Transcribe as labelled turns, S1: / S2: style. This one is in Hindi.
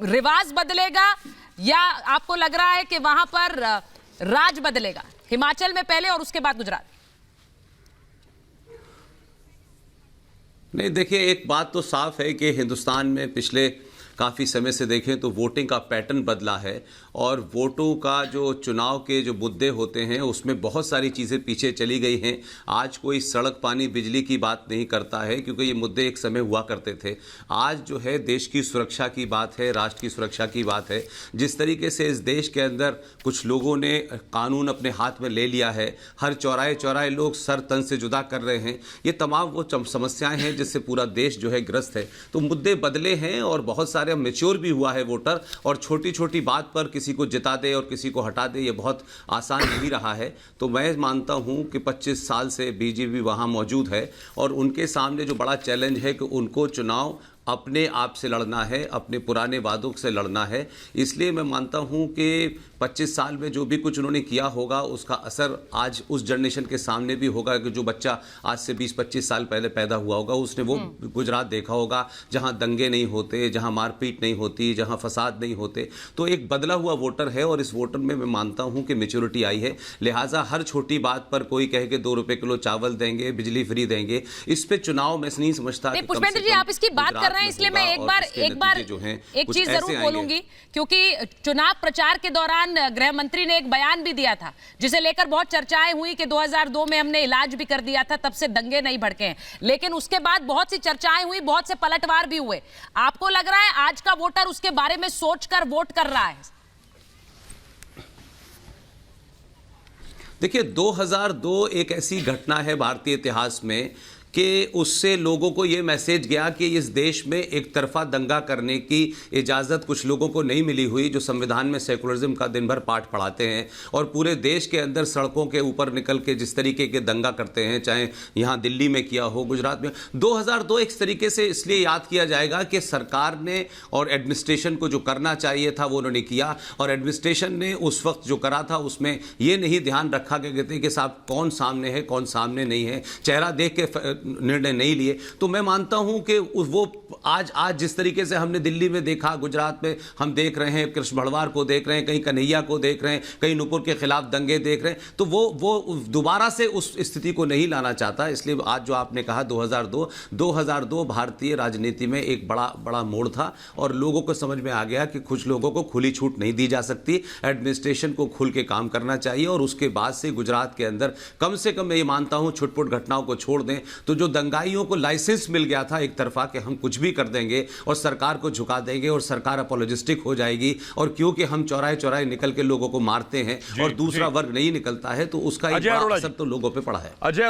S1: रिवाज बदलेगा या आपको लग रहा है कि वहां पर राज बदलेगा? हिमाचल में पहले और उसके बाद गुजरात।
S2: नहीं, देखिए, एक बात तो साफ है कि हिंदुस्तान में पिछले काफ़ी समय से देखें तो वोटिंग का पैटर्न बदला है और वोटों का जो चुनाव के जो मुद्दे होते हैं उसमें बहुत सारी चीज़ें पीछे चली गई हैं। आज कोई सड़क, पानी, बिजली की बात नहीं करता है क्योंकि ये मुद्दे एक समय हुआ करते थे। आज जो है देश की सुरक्षा की बात है, राष्ट्र की सुरक्षा की बात है। जिस तरीके से इस देश के अंदर कुछ लोगों ने कानून अपने हाथ में ले लिया है, हर चौराहे चौराहे लोग सर तन से जुदा कर रहे हैं, ये तमाम वो समस्याएं हैं जिससे पूरा देश जो है ग्रस्त है। तो मुद्दे बदले हैं और बहुत सारे मैच्योर भी हुआ है वोटर, और छोटी छोटी बात पर किसी को जिता दे और किसी को हटा दे, ये बहुत आसान नहीं रहा है। तो मैं मानता हूं कि 25 साल से बीजेपी वहां मौजूद है और उनके सामने जो बड़ा चैलेंज है कि उनको चुनाव अपने आप से लड़ना है, अपने पुराने वादों से लड़ना है। इसलिए मैं मानता हूं कि 25 साल में जो भी कुछ उन्होंने किया होगा उसका असर आज उस जनरेशन के सामने भी होगा कि जो बच्चा आज से 20-25 साल पहले पैदा हुआ होगा उसने वो गुजरात देखा होगा जहां दंगे नहीं होते, जहां मारपीट नहीं होती, जहां फसाद नहीं होते। तो एक बदला हुआ वोटर है और इस वोटर में मैं मानता हूं कि मैच्योरिटी आई है। लिहाजा हर छोटी बात पर कोई कहे कि 2 रुपए किलो चावल देंगे, बिजली फ्री देंगे, इस पे चुनाव मैं नहीं समझता।
S1: पुष्पेंद्र जी, आप इसकी बात कर रहे हैं इसलिए मैं एक चीज जरूर बोलूंगी, क्योंकि चुनाव प्रचार के दौरान गृह मंत्री ने एक बयान भी दिया था जिसे लेकर बहुत चर्चाएं हुई कि 2002 में हमने इलाज भी कर दिया था, तब से दंगे नहीं भड़के हैं। लेकिन उसके बाद बहुत सी चर्चाएं हुई, बहुत से पलटवार भी हुए। आपको लग रहा है आज का वोटर उसके बारे में सोचकर वोट कर रहा है?
S2: देखिए, 2002 एक ऐसी घटना है भारतीय इतिहास में कि उससे लोगों को ये मैसेज गया कि इस देश में एक तरफा दंगा करने की इजाज़त कुछ लोगों को नहीं मिली हुई जो संविधान में सेकुलरिज्म का दिन भर पाठ पढ़ाते हैं और पूरे देश के अंदर सड़कों के ऊपर निकल के जिस तरीके के दंगा करते हैं, चाहे यहाँ दिल्ली में किया हो, गुजरात में। 2002 एक तरीके से इसलिए याद किया जाएगा कि सरकार ने और एडमिनिस्ट्रेशन को जो करना चाहिए था वो उन्होंने किया, और एडमिनिस्ट्रेशन ने उस वक्त जो करा था उसमें ये नहीं ध्यान रखा कि साहब कौन सामने है कौन सामने नहीं है, चेहरा देख के निर्णय नहीं लिए। तो मैं मानता हूं कि वो आज जिस तरीके से हमने दिल्ली में देखा, गुजरात में हम देख रहे हैं, कृष्ण भड़वार को देख रहे हैं, कहीं कन्हैया को देख रहे हैं, कहीं नुपुर के खिलाफ दंगे देख रहे हैं, तो वो दोबारा से उस स्थिति को नहीं लाना चाहता। इसलिए आज जो आपने कहा 2002 भारतीय राजनीति में एक बड़ा मोड़ था और लोगों को समझ में आ गया कि कुछ लोगों को खुली छूट नहीं दी जा सकती, एडमिनिस्ट्रेशन को खुल के काम करना चाहिए। और उसके बाद से गुजरात के अंदर कम से कम मैं ये मानता हूं छुटपुट घटनाओं को छोड़ दें तो जो दंगाइयों को लाइसेंस मिल गया था एक तरफा कि हम कुछ भी कर देंगे और सरकार को झुका देंगे और सरकार अपोलोजिस्टिक हो जाएगी, और क्योंकि हम चौराहे चौराहे निकल के लोगों को मारते हैं और दूसरा वर्ग नहीं निकलता है, तो उसका एक बड़ा असर तो लोगों पे पड़ा है।